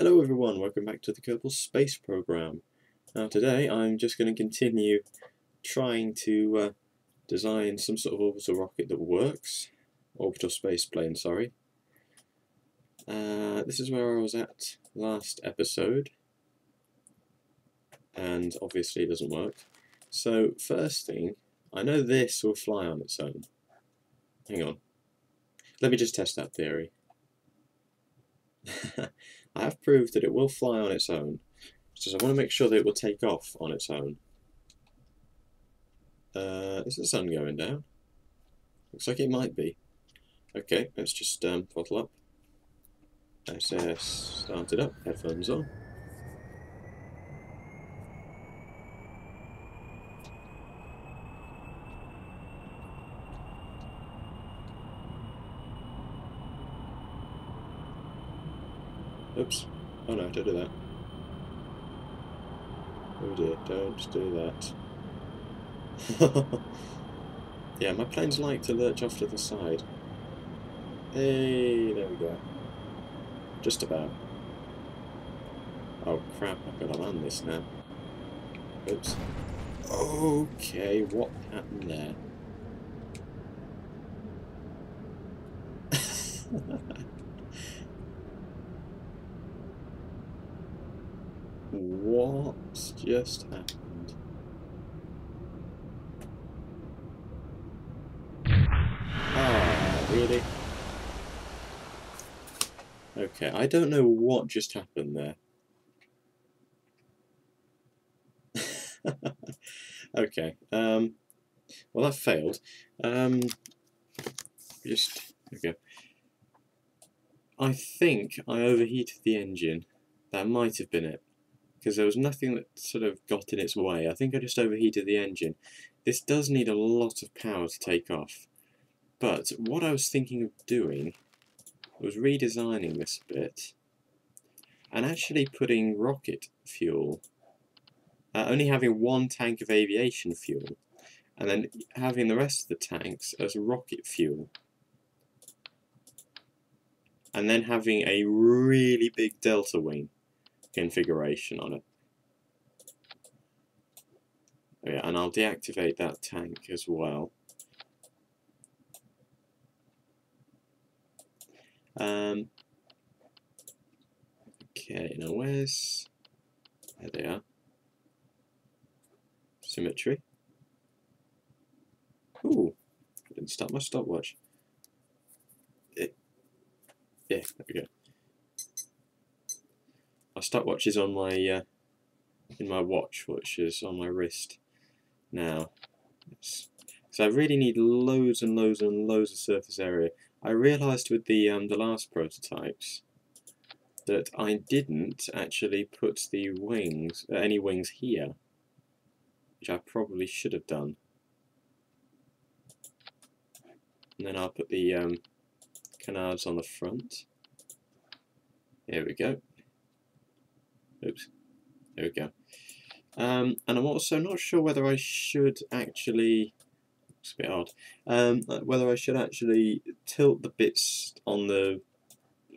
Hello everyone, welcome back to the Kerbal space program. Now today I'm just going to continue trying to design some sort of orbital rocket that works. Orbital spaceplane, sorry. This is where I was at last episode, and obviously it doesn't work. So first thing, I know this will fly on its own. Hang on, let me just test that theory. I have proved that it will fly on its own, so I want to make sure that it will take off on its own. Is the sun going down? Looks like it might be. Okay, let's just throttle up. SS started up, headphones on. Oops. Oh no, don't do that. Oh dear, don't do that. Yeah, my planes like to lurch off to the side. Hey, there we go. Just about. Oh crap, I've got to land this now. Oops. Okay, what happened there? What just happened? Ah, really? Okay, I don't know what just happened there. Okay, well that failed. Just, okay. I think I overheated the engine. That might have been it, because there was nothing that sort of got in its way. I think I just overheated the engine. This does need a lot of power to take off. But what I was thinking of doing was redesigning this a bit and actually putting rocket fuel, only having one tank of aviation fuel, and then having the rest of the tanks as rocket fuel, and then having a really big delta wing configuration on it. Oh yeah, and I'll deactivate that tank as well. Okay, now where's... There they are. Symmetry. Ooh, I didn't start my stopwatch. Yeah, there we go. My stopwatch is on my in my watch, which is on my wrist now. So I really need loads and loads and loads of surface area. I realised with the last prototypes that I didn't actually put the wings, any wings here, which I probably should have done. And then I'll put the canards on the front. There we go. Oops. There we go. And I'm also not sure whether I should actually... It's a bit odd. Whether I should actually tilt the bits on the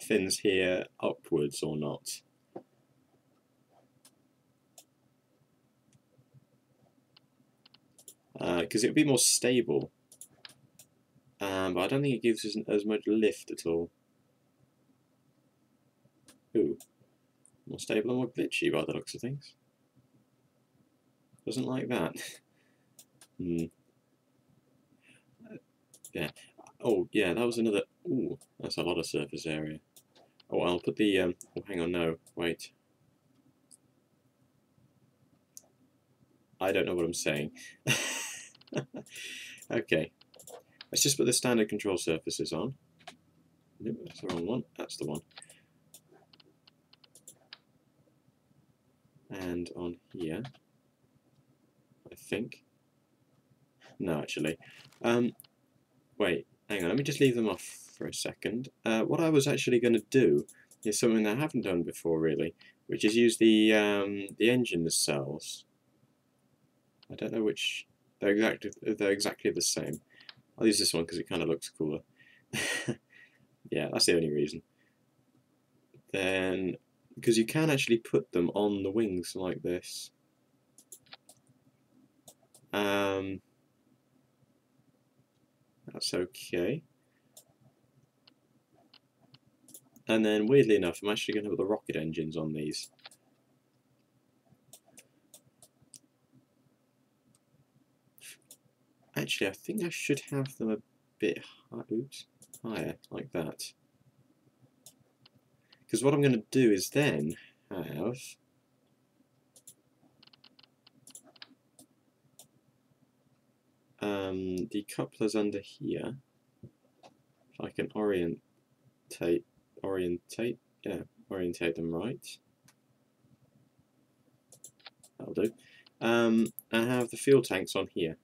fins here upwards or not. Because it would be more stable. But I don't think it gives us as much lift at all. Ooh. More stable and more glitchy by the looks of things. Doesn't like that. Yeah. Oh, yeah, that was another... Ooh, that's a lot of surface area. Oh, I'll put the... Oh, hang on, no, wait. I don't know what I'm saying. Okay. Let's just put the standard control surfaces on. Nope, that's the wrong one. That's the one. And on here, I think. No, actually. Wait, hang on, let me just leave them off for a second. What I was actually going to do is something that I haven't done before, really, which is use the engine cells. I don't know which... They're exactly the same. I'll use this one because it kind of looks cooler. Yeah, that's the only reason. Then because you can actually put them on the wings like this. That's okay. And then, weirdly enough, I'm actually going to put the rocket engines on these. Actually, I think I should have them a bit higher, like that. Because what I'm going to do is then have the couplers under here. If I can orientate them right. That'll do. And have the fuel tanks on here.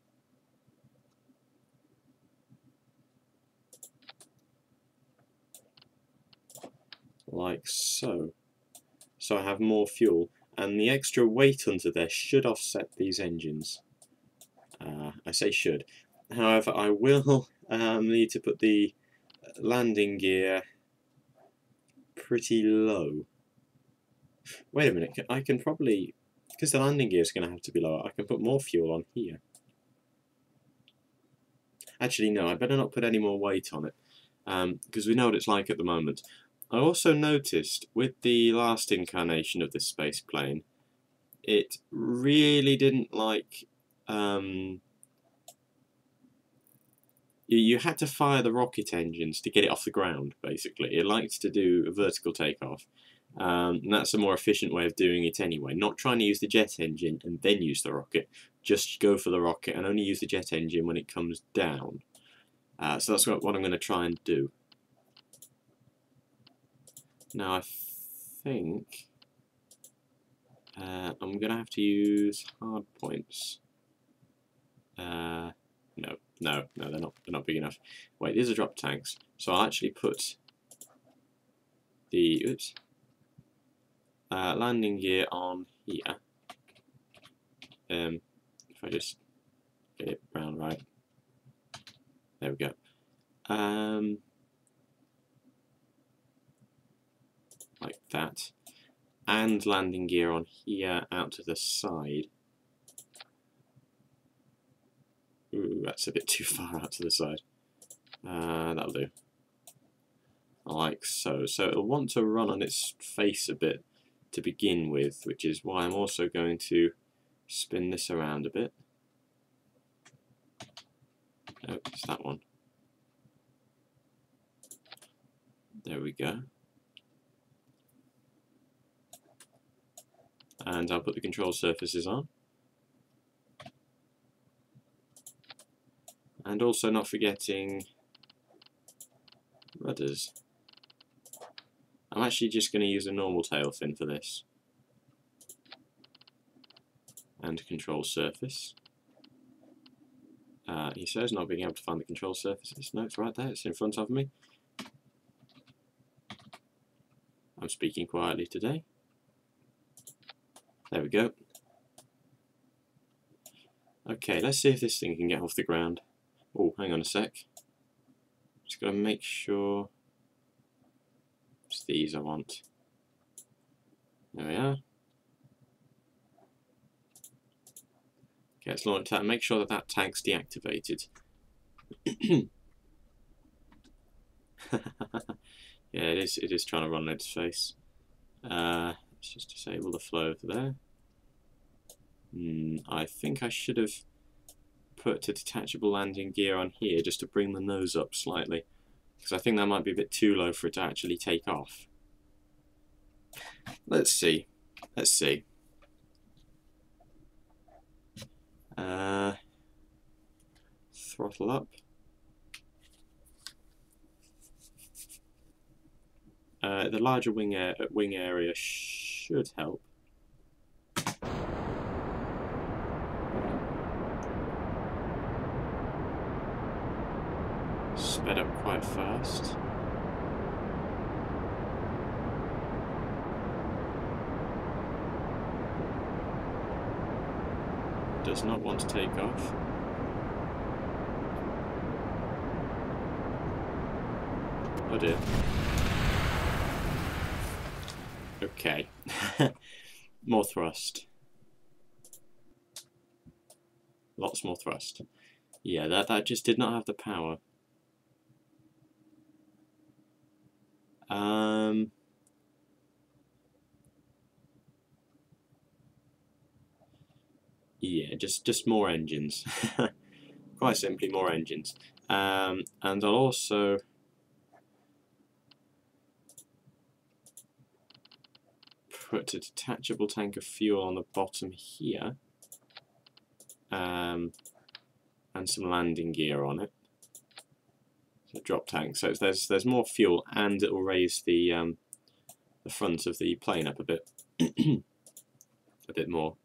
Like so. So I have more fuel, and the extra weight under there should offset these engines. I say should. However, I will need to put the landing gear pretty low. Wait a minute, I can probably, because the landing gear is going to have to be lower, I can put more fuel on here. Actually, no, I better not put any more weight on it, because we know what it's like at the moment. I also noticed with the last incarnation of this space plane, it really didn't like. You had to fire the rocket engines to get it off the ground, basically. It liked to do a vertical takeoff, and that's a more efficient way of doing it anyway. Not trying to use the jet engine and then use the rocket. Just go for the rocket and only use the jet engine when it comes down. So that's what I'm going to try and do. Now I think I'm going to have to use hard points. No, they're not big enough. Wait, these are drop tanks. So I'll actually put the landing gear on here. If I just get it round right. There we go. Like that. And landing gear on here out to the side. Ooh, that's a bit too far out to the side. That'll do. Like so. So it'll want to run on its face a bit to begin with, which is why I'm also going to spin this around a bit. Oh, it's that one. There we go. And I'll put the control surfaces on. And also not forgetting rudders. I'm actually just going to use a normal tail fin for this. And control surface. He says not being able to find the control surfaces. No, it's right there, it's in front of me. I'm speaking quietly today. There we go. Okay, let's see if this thing can get off the ground. Oh, hang on a sec. Just got to make sure it's these I want. There we are. Okay, let's launch that and make sure that that tank's deactivated. Yeah, it is trying to run on its face. Let's just disable the flow over there. I think I should have put a detachable landing gear on here just to bring the nose up slightly, because I think that might be a bit too low for it to actually take off. Let's see. Let's see. Throttle up. The larger wing area should help. Sped up quite fast. Does not want to take off. Oh dear. Okay. More thrust. Lots more thrust. Yeah, that just did not have the power. Yeah, just more engines. Quite simply, more engines. And I'll also put a detachable tank of fuel on the bottom here, and some landing gear on it. So drop tank. So there's more fuel, and it will raise the front of the plane up a bit, a bit more.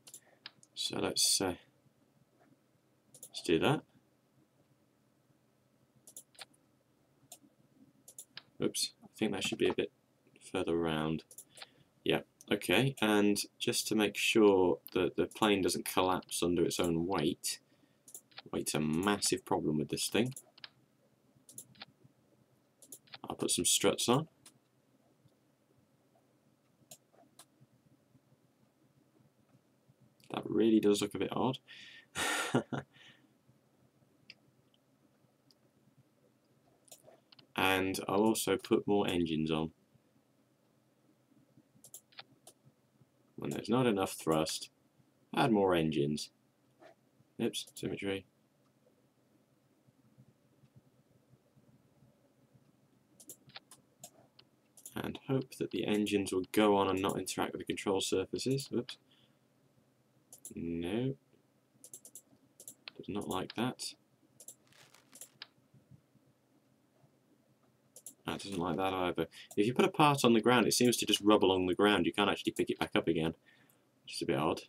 So let's do that. Oops, I think that should be a bit further around. Yeah, okay, and just to make sure that the plane doesn't collapse under its own weight. Weight's a massive problem with this thing. I'll put some struts on. That really does look a bit odd. And I'll also put more engines on. When there's not enough thrust, add more engines. Oops, symmetry. And hope that the engines will go on and not interact with the control surfaces. Oops. No. Does not like that. That doesn't like that either. If you put a part on the ground, it seems to just rub along the ground. You can't actually pick it back up again, which is a bit odd.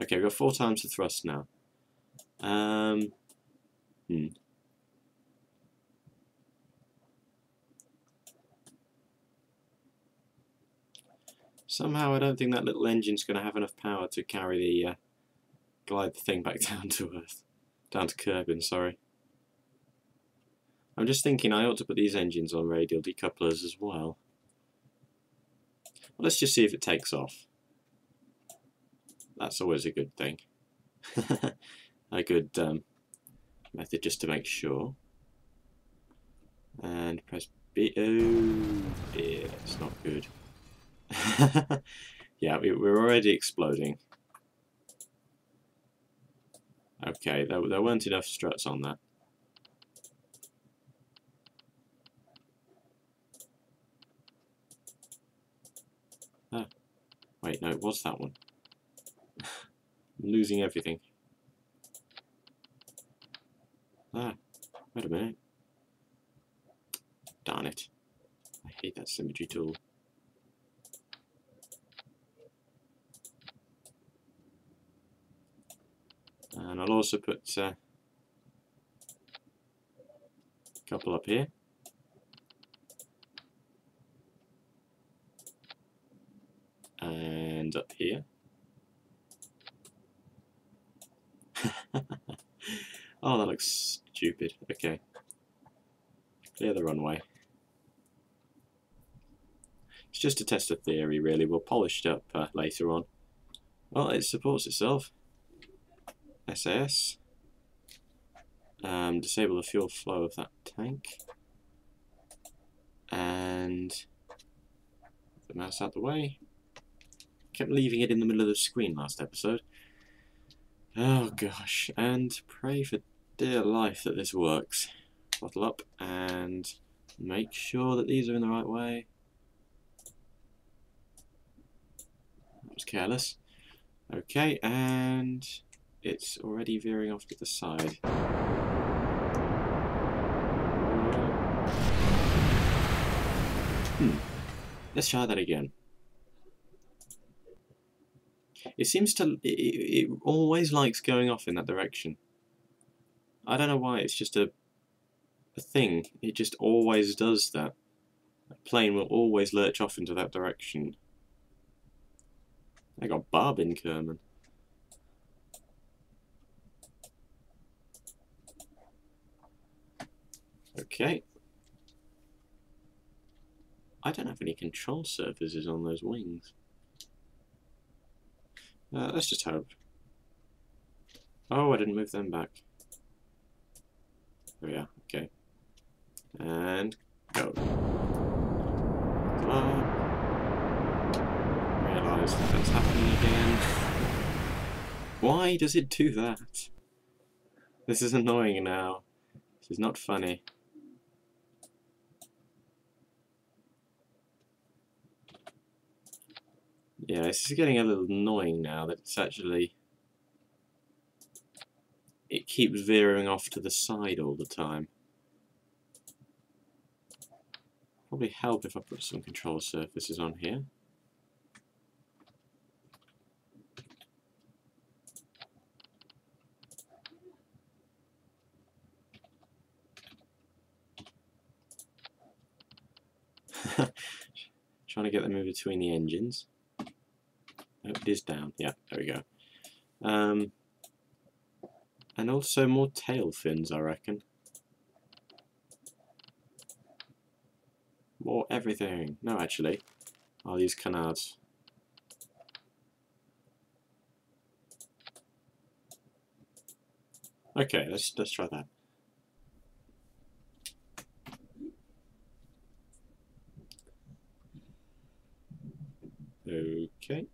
Okay, we've got 4 times the thrust now. Somehow I don't think that little engine's going to have enough power to carry the glide the thing back down to Earth. Down to Kerbal, sorry. I'm just thinking I ought to put these engines on radial decouplers as well. Let's just see if it takes off. That's always a good thing. A good method just to make sure. And press B. Oh dear, that's not good. Yeah, we're already exploding. Okay, there weren't enough struts on that. Ah, wait, no, it was that one. I'm losing everything. Ah, wait a minute. Darn it. I hate that symmetry tool. And I'll also put a couple up here. And up here. Oh, that looks stupid. Okay. Clear the runway. It's just to test a theory, really. We'll polish it up later on. Well, it supports itself. SAS. Disable the fuel flow of that tank. And the mouse out the way. Kept leaving it in the middle of the screen last episode. Oh gosh, and pray for dear life that this works. Bottle up and make sure that these are in the right way. That was careless. Okay, and it's already veering off to the side. Let's try that again. It seems to... It always likes going off in that direction. I don't know why, it's just a thing. It just always does that. A plane will always lurch off into that direction. I got Barb in Kerman. Okay, I don't have any control surfaces on those wings. Let's just hope. Oh, I didn't move them back. There we are, okay. And go. Come on. Realise that that's happening again. Why does it do that? This is annoying now. This is not funny. Yeah, this is getting a little annoying now that it's actually... It keeps veering off to the side all the time. Probably help if I put some control surfaces on here. Trying to get them in between the engines. Oh, it is down. Yeah, there we go. And also more tail fins, I reckon. More everything. No, actually, I'll use canards. Okay, let's try that. Okay.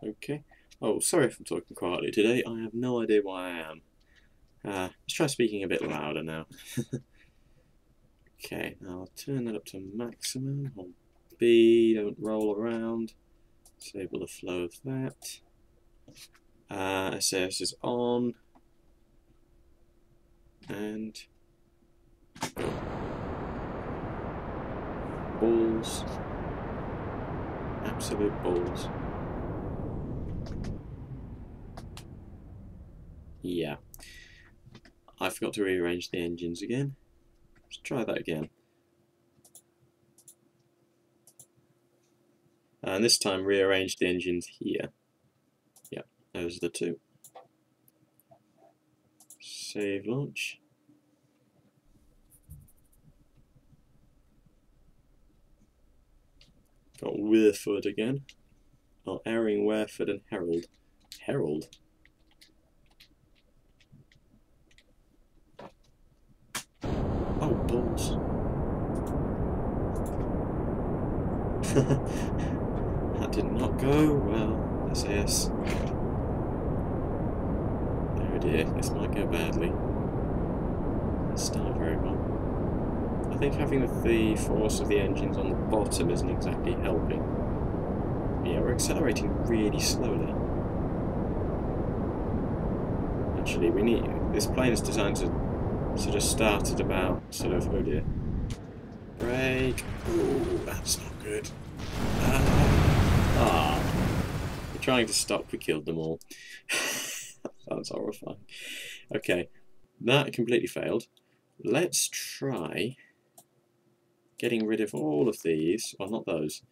Okay. Oh, sorry if I'm talking quietly today. I have no idea why I am. Let's try speaking a bit louder now. Okay, now I'll turn that up to maximum. Hold B, don't roll around. Disable the flow of that. SAS is on. And go. Balls. Absolute balls. Yeah. I forgot to rearrange the engines again. Let's try that again. And this time rearrange the engines here. Yeah, those are the two. Save launch. Got Weirford again. Oh, Airing, Weirford and Herald. Herald? Oh, balls. That did not go well. SAS. Oh dear, this might go badly. It's not very well. I think having the force of the engines on the bottom isn't exactly helping. Yeah, we're accelerating really slowly. Actually, we need... This plane is designed to sort of start at about sort of... Oh dear. Brake. Ooh, that's not good. We're trying to stop, we killed them all. That's horrifying. Okay, that completely failed. Let's try getting rid of all of these, well not those,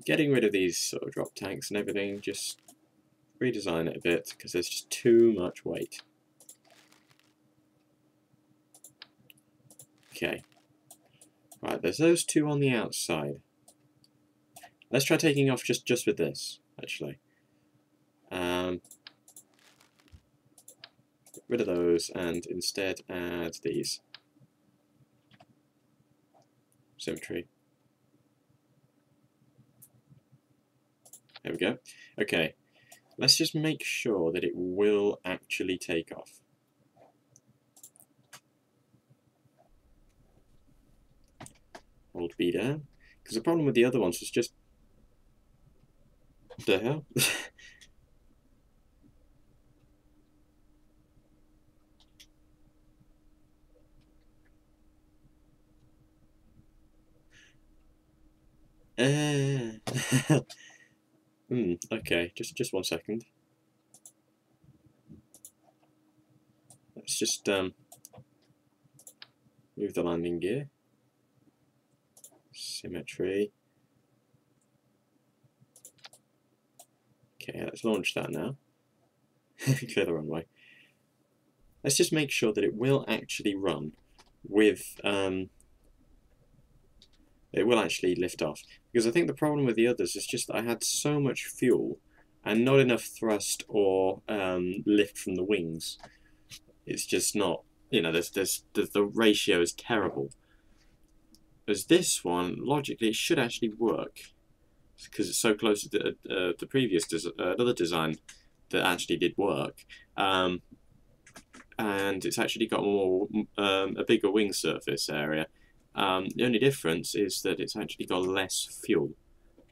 getting rid of these sort of drop tanks and everything, just redesign it a bit because there's just too much weight. Okay, right, there's those two on the outside. Let's try taking off just with this, actually. Get rid of those and instead add these. Symmetry. There we go. Okay, let's just make sure that it will actually take off. Hold B down. Because the problem with the other ones was just... What the hell? Okay, just 1 second. Let's just move the landing gear. Symmetry. Okay, let's launch that now. Clear the runway. Let's just make sure that it will actually run with it will actually lift off. Because I think the problem with the others is just that I had so much fuel and not enough thrust or lift from the wings. It's just not, you know, the ratio is terrible. As this one, logically, it should actually work because it's so close to the previous another design that actually did work, and it's actually got more a bigger wing surface area. The only difference is that it's actually got less fuel,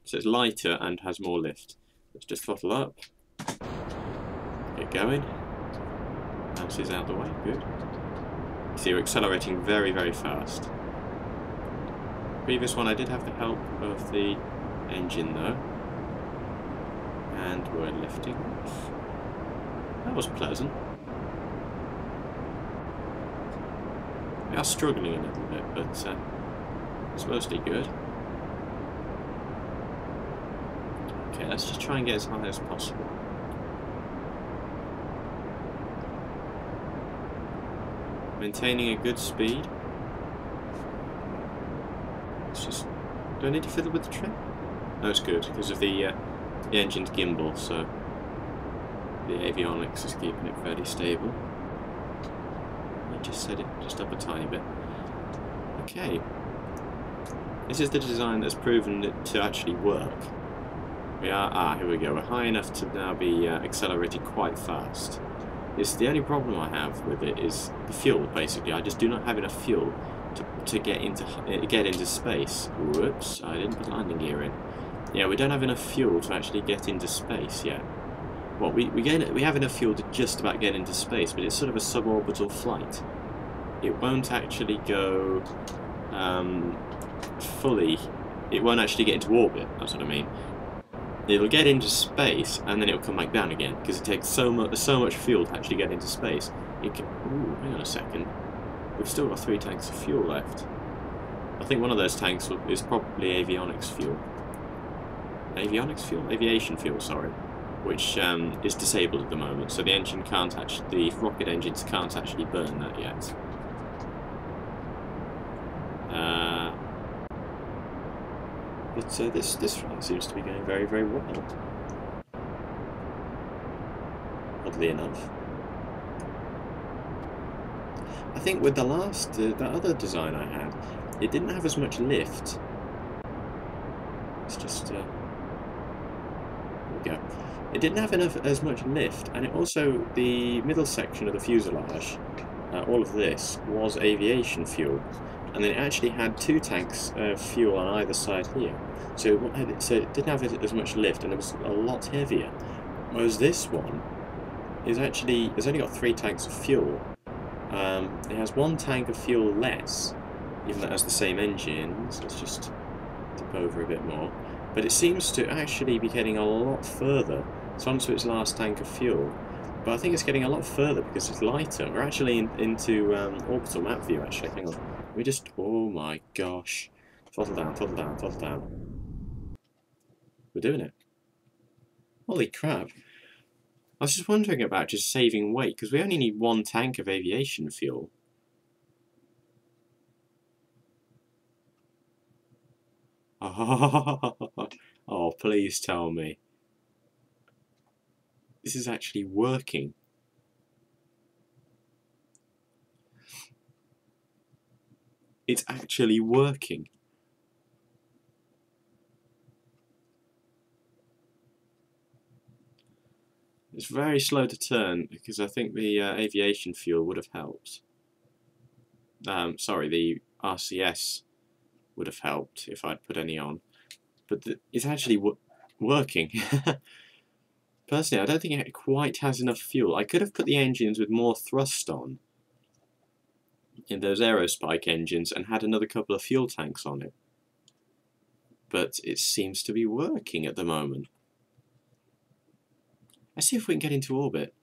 so it's lighter and has more lift. Let's just throttle up, get going. Mouse is out the way, good. See, we're accelerating very, very fast. Previous one I did have the help of the engine though, and we're lifting off. That was pleasant. We are struggling a little bit, but it's mostly good. Okay, let's just try and get as high as possible. Maintaining a good speed. It's just, do I need to fiddle with the trim? No, it's good because of the engine's gimbal, so the avionics is keeping it fairly stable. I just set it just up a tiny bit. Okay, this is the design that's proven it to actually work. We are, here we go, we're high enough to now be accelerated quite fast. It's the only problem I have with it is the fuel, basically. I just do not have enough fuel to get into space. Whoops, I didn't put landing gear in. Yeah, we don't have enough fuel to actually get into space yet. Well, we have enough fuel to just about get into space, but it's sort of a suborbital flight. It won't actually go fully. It won't actually get into orbit. That's what I mean. It'll get into space and then it'll come back down again because it takes so much fuel to actually get into space. It can. Ooh, hang on a second. We've still got 3 tanks of fuel left. I think one of those tanks is probably avionics fuel. Avionics fuel? Aviation fuel, sorry. Which is disabled at the moment, so the engine can't actually, the rocket engines can't actually burn that yet. But this flight seems to be going very, very well. Oddly enough. I think with the last, the other design I had, it didn't have as much lift. It's just, there we go. It didn't have as much lift, and it also, the middle section of the fuselage, all of this, was aviation fuel. And then it actually had 2 tanks of fuel on either side here. So it didn't have as much lift, and it was a lot heavier. Whereas this one is actually, it's only got 3 tanks of fuel. It has 1 tank of fuel less, even though it has the same engine. So let's just tip over a bit more. But it seems to actually be getting a lot further. It's onto its last tank of fuel. But I think it's getting a lot further because it's lighter. We're actually into orbital map view, actually. Hang on. We just, oh my gosh. Throttle down, throttle down, throttle down. We're doing it. Holy crap. I was just wondering about just saving weight, because we only need 1 tank of aviation fuel. Oh, please tell me. This is actually working. It's actually working. It's very slow to turn because I think the aviation fuel would have helped. Sorry, the RCS would have helped if I'd put any on. But it's actually working. Personally, I don't think it quite has enough fuel. I could have put the engines with more thrust on in those aerospike engines and had another couple of fuel tanks on it. But it seems to be working at the moment. Let's see if we can get into orbit.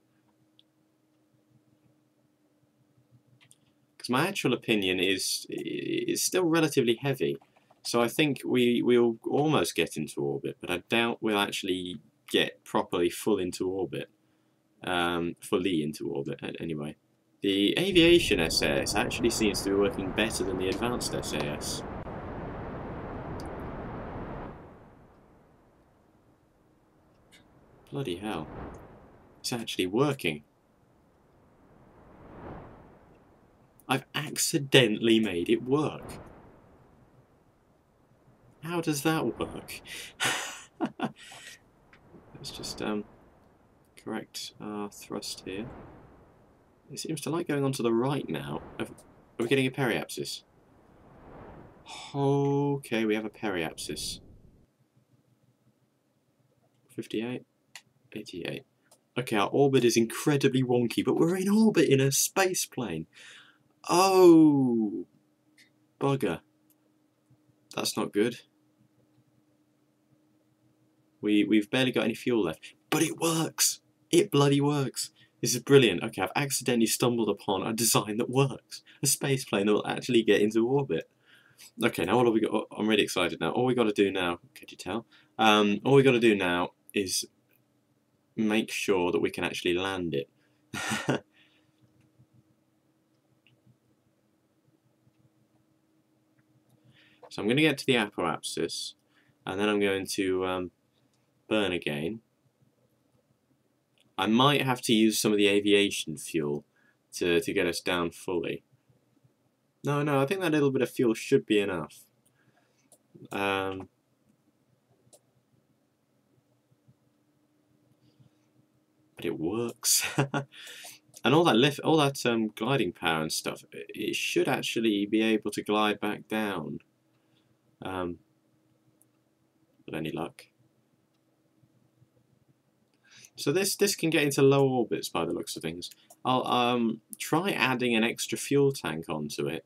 Because my actual opinion is it's still relatively heavy. So I think we'll almost get into orbit, but I doubt we'll actually get properly fully into orbit. Anyway. The aviation SAS actually seems to be working better than the advanced SAS. Bloody hell. It's actually working. I've accidentally made it work. How does that work? Let's just correct our thrust here. It seems to like going on to the right now. Are we getting a periapsis? Okay, we have a periapsis. 58, 88. Okay, our orbit is incredibly wonky, but we're in orbit in a space plane. Oh, bugger. That's not good. We've barely got any fuel left, but it works. It bloody works. This is brilliant. Okay, I've accidentally stumbled upon a design that works. A space plane that will actually get into orbit. Okay, now what have we got? Oh, I'm really excited now. All we got to do now, could you tell? All we got to do now is make sure that we can actually land it. So I'm going to get to the apoapsis, and then I'm going to burn again. I might have to use some of the aviation fuel to get us down fully. No, I think that little bit of fuel should be enough. But it works. And all that gliding power and stuff, it should actually be able to glide back down. With any luck. So this can get into low orbits by the looks of things. I'll try adding an extra fuel tank onto it,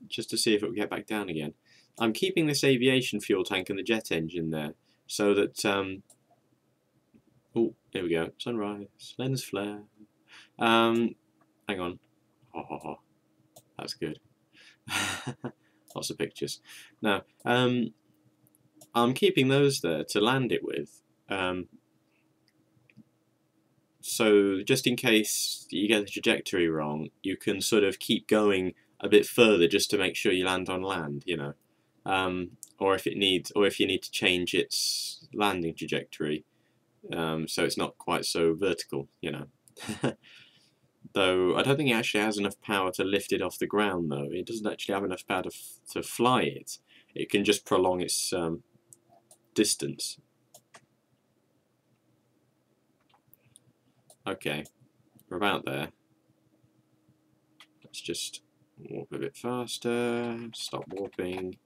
just to see if it will get back down again. I'm keeping this aviation fuel tank and the jet engine there, so that oh, there we go. Sunrise, lens flare. Hang on. Oh, that's good. Lots of pictures. Now, I'm keeping those there to land it with. So just in case you get the trajectory wrong, you can sort of keep going a bit further just to make sure you land on land, you know. Or if you need to change its landing trajectory, so it's not quite so vertical, you know. Though I don't think it actually has enough power to lift it off the ground, though. It doesn't actually have enough power to fly it. It can just prolong its distance. Okay, we're about there. Let's just warp a bit faster. Stop warping.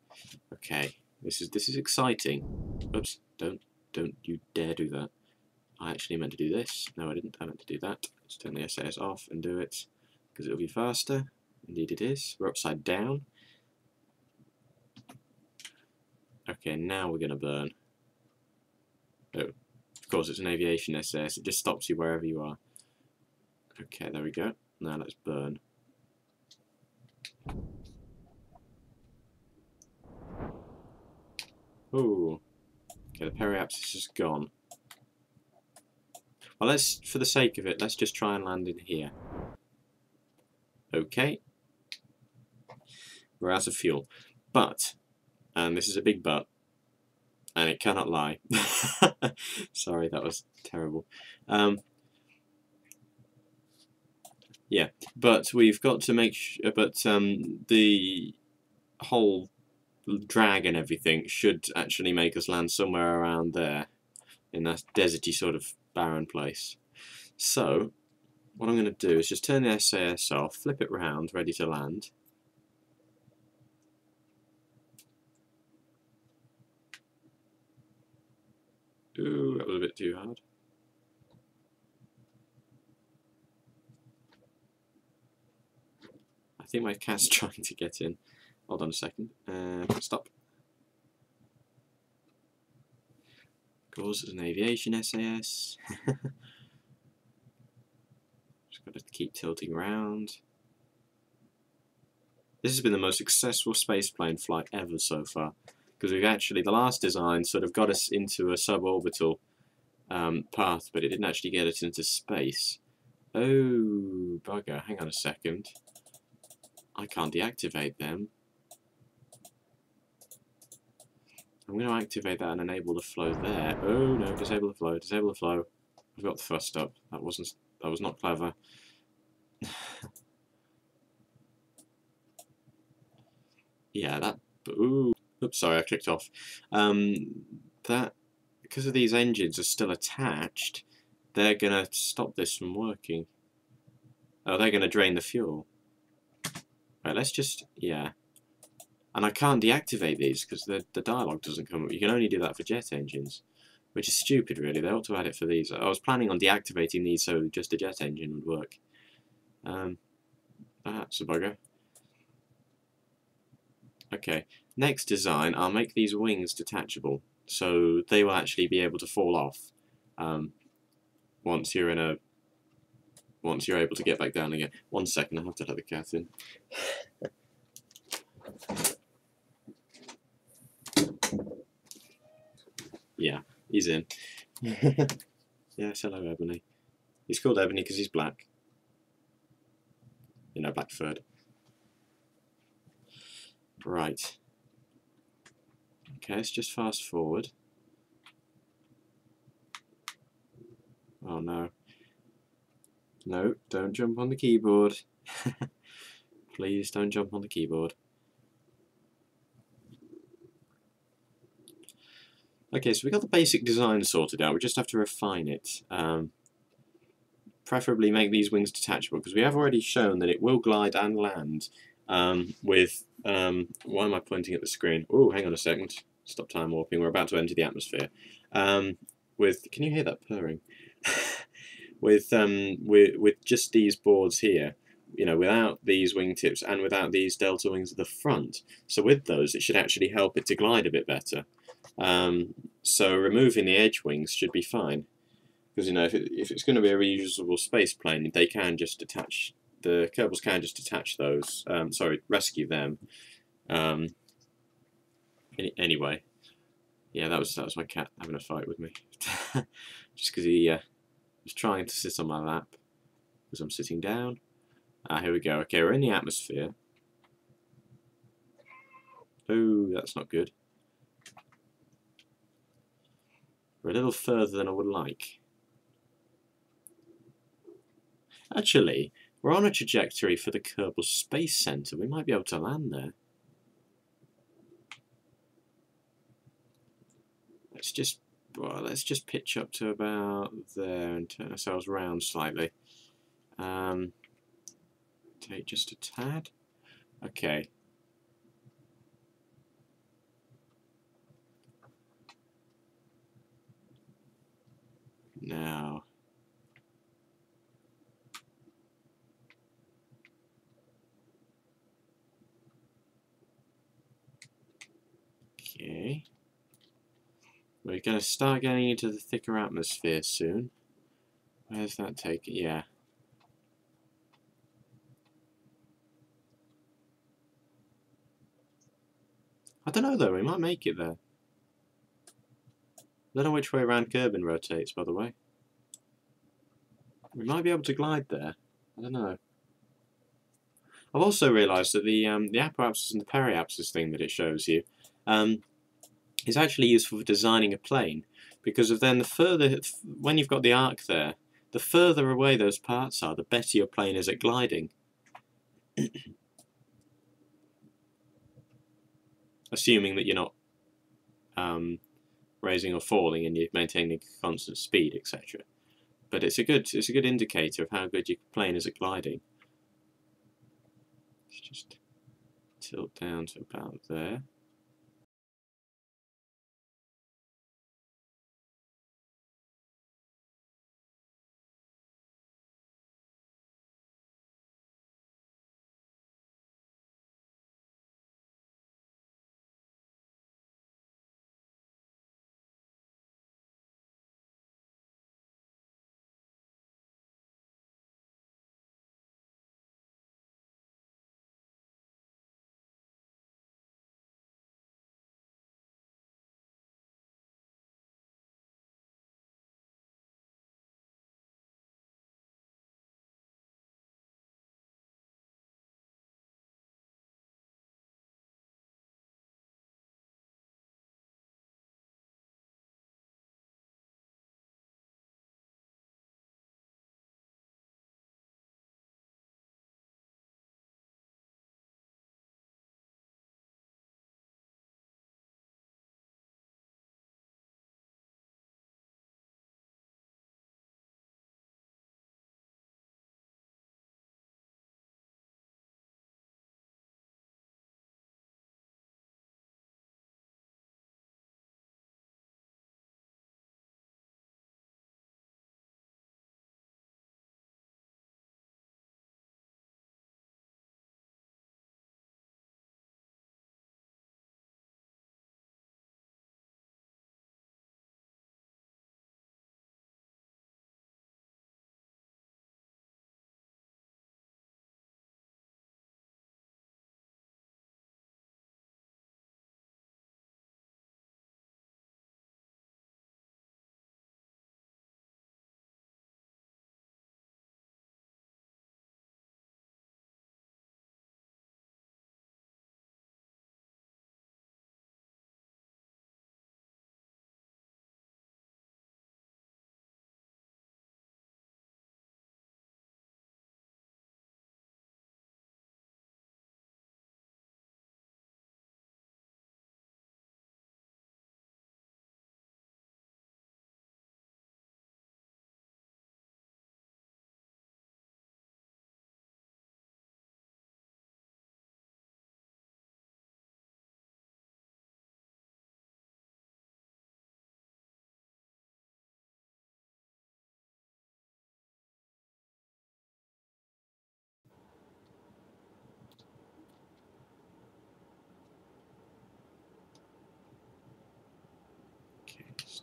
Okay, this is exciting. Oops! Don't you dare do that. I actually meant to do this. No, I didn't. I meant to do that. Let's turn the SAS off and do it, because it'll be faster. Indeed it is. We're upside down. Okay, now we're going to burn. Oh, of course it's an aviation SAS. It just stops you wherever you are. Okay, there we go. Now let's burn. Ooh. Okay, the periapsis is gone. Well, let's, for the sake of it, let's just try and land in here. Okay. We're out of fuel. But, and this is a big but, and it cannot lie. Sorry, that was terrible. Yeah, but we've got to make sure, the whole drag and everything should actually make us land somewhere around there, in that deserty sort of barren place. So, what I'm going to do is just turn the SAS off, flip it round, ready to land. Ooh, that was a bit too hard. I think my cat's trying to get in. Hold on a second. Stop. Of course, it's an aviation SAS. Just got to keep tilting around. This has been the most successful spaceplane flight ever so far, because we've actually, the last design sort of got us into a suborbital path, but it didn't actually get us into space. Oh, bugger, hang on a second. I can't deactivate them. I'm going to activate that and enable the flow there. Oh no, disable the flow, disable the flow. I've got the thrust up. That was not clever. Yeah, that... Ooh. Oops, sorry, I clicked off. That, because of these engines are still attached, they're going to stop this from working. Oh, they're going to drain the fuel. Right, let's just... Yeah. And I can't deactivate these because the dialogue doesn't come up. You can only do that for jet engines, which is stupid, really. They ought to add it for these. I was planning on deactivating these so just a jet engine would work. That's a bugger. Okay, next design, I'll make these wings detachable, so they will actually be able to fall off once you're able to get back down again. 1 second, I have to let the cat in. Yeah, he's in. Yes, hello, Ebony. He's called Ebony because he's black. You know, black furred. Right. Okay, let's just fast forward. Oh no. No, don't jump on the keyboard. Please don't jump on the keyboard. Okay, so we got the basic design sorted out. We just have to refine it. Preferably make these wings detachable, because we have already shown that it will glide and land with... why am I pointing at the screen? Oh, hang on a second. Stop time warping. We're about to enter the atmosphere. With... Can you hear that purring? with just these boards here, you know, without these wingtips and without these delta wings at the front. So with those, it should actually help it to glide a bit better. So removing the edge wings should be fine, because you know if it's going to be a reusable space plane, they can just attach the Kerbals can just attach those. Sorry, rescue them. Anyway, yeah, that was my cat having a fight with me, just because he was trying to sit on my lap because I'm sitting down. Here we go. Okay, we're in the atmosphere. Oh, that's not good. We're a little further than I would like. Actually, we're on a trajectory for the Kerbal Space Center. We might be able to land there. Let's just pitch up to about there and turn ourselves round slightly. Take just a tad. Okay. Now. Okay. We're going to start getting into the thicker atmosphere soon. Where's that take? Yeah. I don't know though, we might make it there. I don't know which way around Kerbin rotates, by the way. We might be able to glide there. I don't know. I've also realised that the apoapsis and the periapsis thing that it shows you is actually useful for designing a plane, because of then when you've got the arc there, the further away those parts are, the better your plane is at gliding. Assuming that you're not raising or falling and you're maintaining a constant speed, etc. But it's a good indicator of how good your plane is at gliding. Let's just tilt down to about there.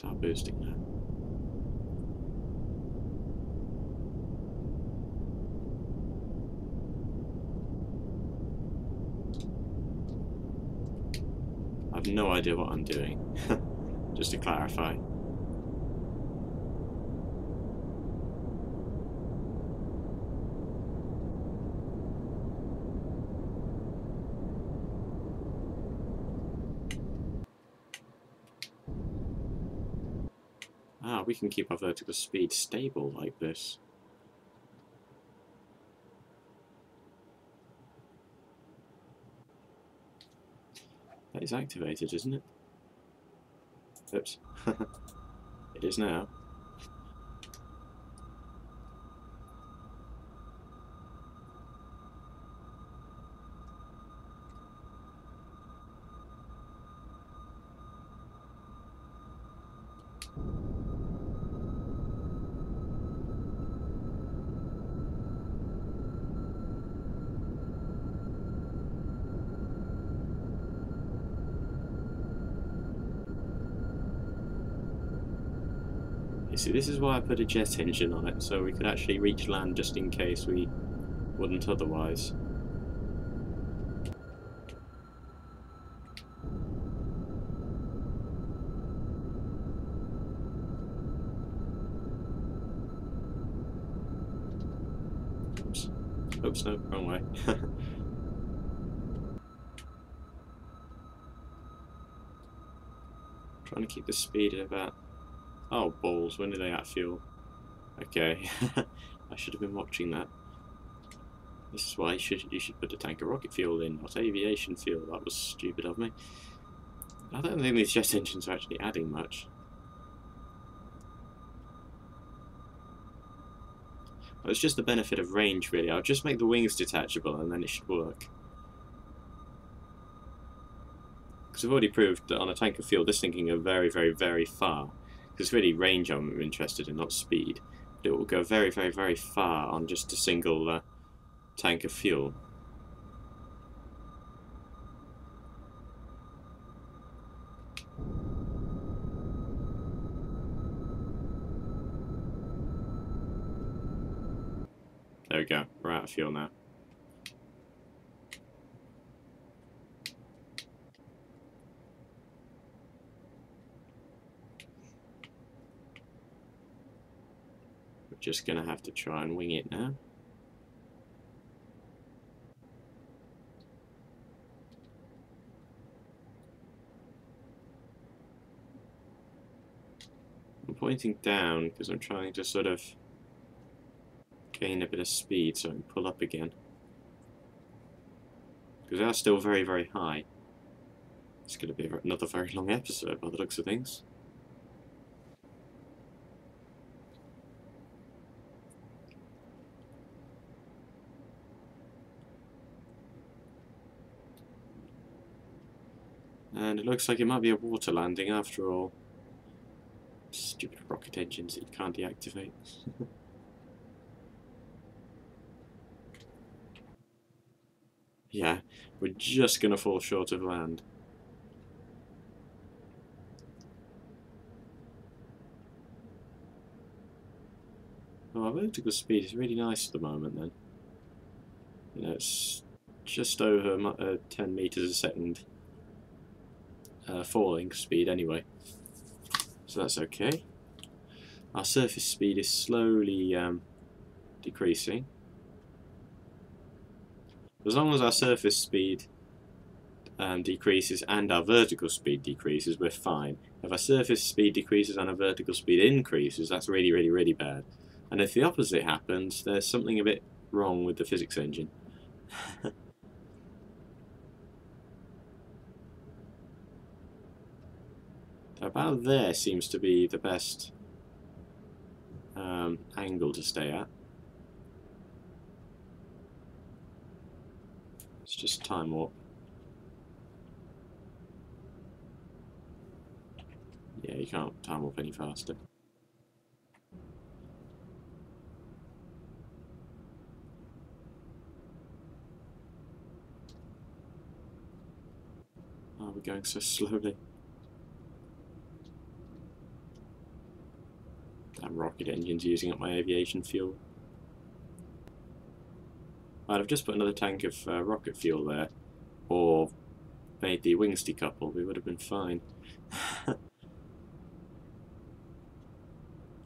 Start boosting now. I have no idea what I'm doing, just to clarify. Ah, we can keep our vertical speed stable like this. That is activated, isn't it? Oops. It is now. You see, this is why I put a jet engine on it, so we could actually reach land just in case we wouldn't otherwise. Oops. Oops, no, wrong way. Trying to keep the speed at about... Oh, balls, when did they add fuel? Okay, I should have been watching that. This is why you should put a tank of rocket fuel in, not aviation fuel. That was stupid of me. I don't think these jet engines are actually adding much. Well, it's just the benefit of range, really. I'll just make the wings detachable and then it should work. Because I've already proved that on a tank of fuel this thing can go very, very, very far. Because it's really range I'm interested in, not speed. But it will go very, very, very far on just a single tank of fuel. There we go, we're out of fuel now. We're just going to have to try and wing it now. I'm pointing down because I'm trying to sort of gain a bit of speed so I can pull up again. Because they are still very, very high. It's going to be another very long episode by the looks of things. And it looks like it might be a water landing after all. Stupid rocket engines that you can't deactivate. Yeah, we're just going to fall short of land. Oh, our vertical speed is really nice at the moment then. You know, it's just over 10 meters a second falling speed anyway. So that's okay. Our surface speed is slowly decreasing. As long as our surface speed decreases and our vertical speed decreases, we're fine. If our surface speed decreases and our vertical speed increases, that's really, really, really bad. And if the opposite happens, there's something a bit wrong with the physics engine. About there seems to be the best angle to stay at. It's just time warp. Yeah, you can't time warp any faster. Oh, we're going so slowly. Damn rocket engines using up my aviation fuel. I'd have just put another tank of rocket fuel there, or made the wings decouple, we would have been fine.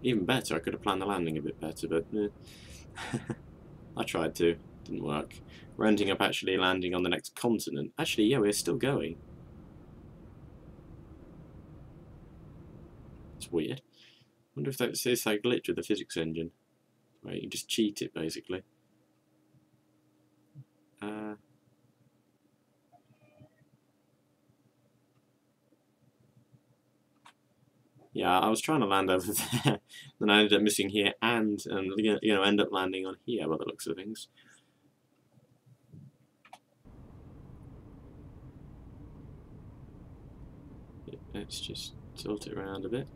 Even better, I could have planned the landing a bit better, but I tried to. Didn't work. We're ending up actually landing on the next continent. Actually, yeah, we're still going. It's weird. I wonder if that's a glitch with the physics engine, where you can just cheat it, basically. Yeah, I was trying to land over there, then I ended up missing here, and you know, end up landing on here by the looks of things. Let's just tilt it around a bit.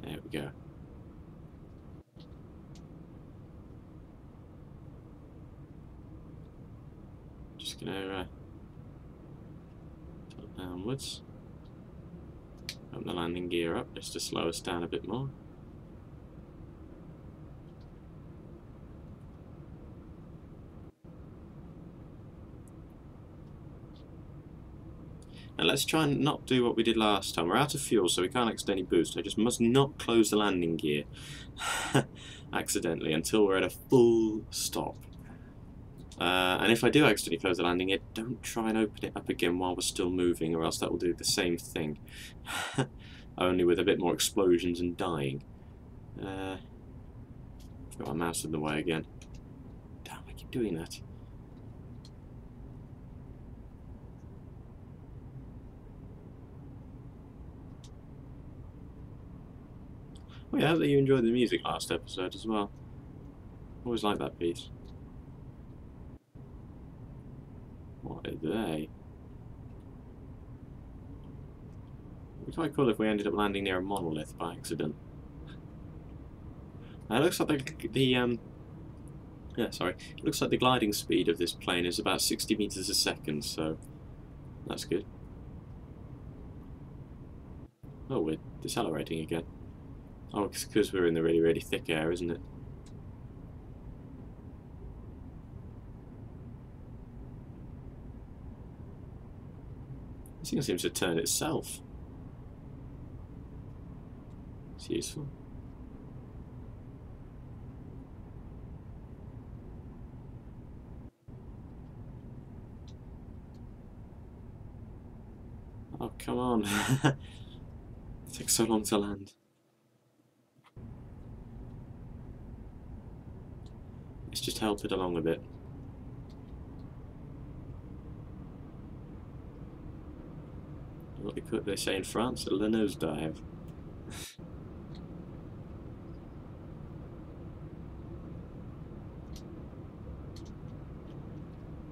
There we go. Just gonna tilt downwards. Put the landing gear up just to slow us down a bit more. And let's try and not do what we did last time. We're out of fuel, so we can't extend any boost. I just must not close the landing gear accidentally until we're at a full stop. And if I do accidentally close the landing gear, don't try and open it up again while we're still moving, or else that will do the same thing. Only with a bit more explosions and dying. I've got my mouse in the way again. Damn, I keep doing that. Oh yeah, I hope that you enjoyed the music last episode as well. Always like that piece. What are they? It'd be quite cool if we ended up landing near a monolith by accident. It looks like it looks like the gliding speed of this plane is about 60 meters a second, so that's good. Oh, we're decelerating again. Oh, it's because we're in the really, really thick air, isn't it? This thing seems to turn itself. It's useful. Oh, come on. It takes so long to land. Let's just help it along a bit. What they say in France, a nosedive.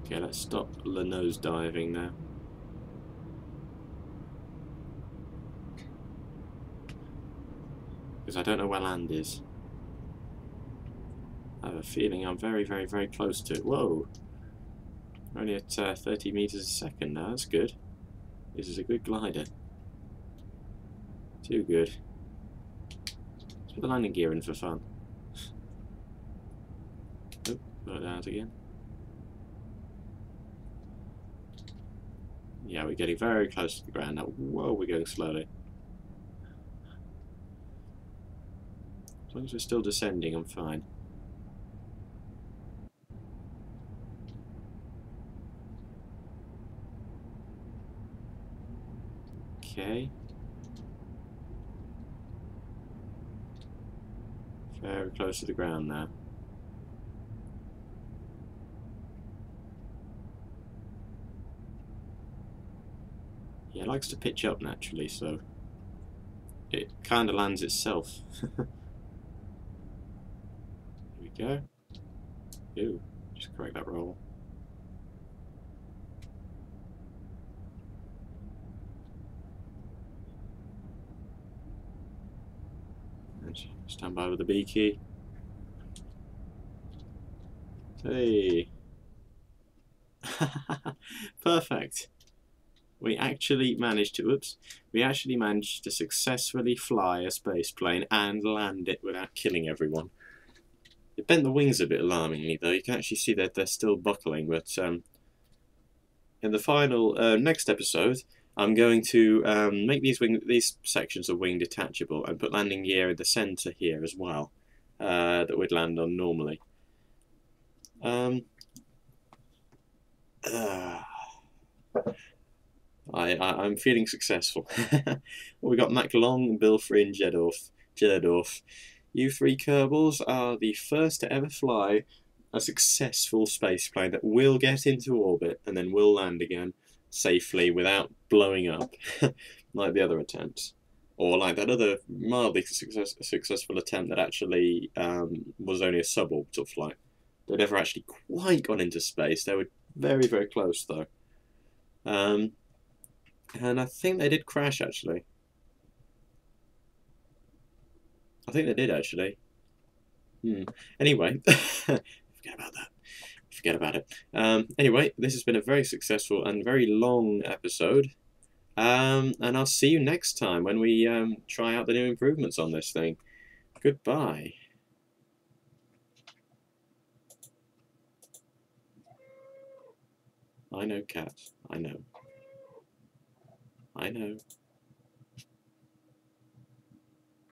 Okay, let's stop nose diving now. Because I don't know where land is. I have a feeling I'm very, very, very close to it. Whoa! We're only at 30 meters a second now, that's good. This is a good glider. Too good. Let's put the landing gear in for fun. Oh, put it out again. Yeah, we're getting very close to the ground now. Whoa, we're going slowly. As long as we're still descending, I'm fine. Okay. Very close to the ground now. Yeah, it likes to pitch up naturally, so it kind of lands itself. Here we go. Ooh, just correct that roll. And stand by with the B key. Hey. Perfect. We actually managed to, we actually managed to successfully fly a space plane and land it without killing everyone. It bent the wings a bit alarmingly, though. You can actually see that they're still buckling, but in the final next episode, I'm going to make these sections of wing detachable and put landing gear in the centre here as well, that we'd land on normally. I'm feeling successful. We got MacLong, Bilfrey, and Jedorf. You three Kerbals are the first to ever fly a successful spaceplane that will get into orbit and then will land again safely without blowing up, like the other attempts. Or like that other mildly successful attempt that actually was only a suborbital flight. They never actually quite got into space. They were very, very close, though. And I think they did crash, actually. I think they did, actually. Anyway, forget about that. Forget about it. Anyway, this has been a very successful and very long episode. And I'll see you next time when we try out the new improvements on this thing. Goodbye. I know, cat. I know. I know.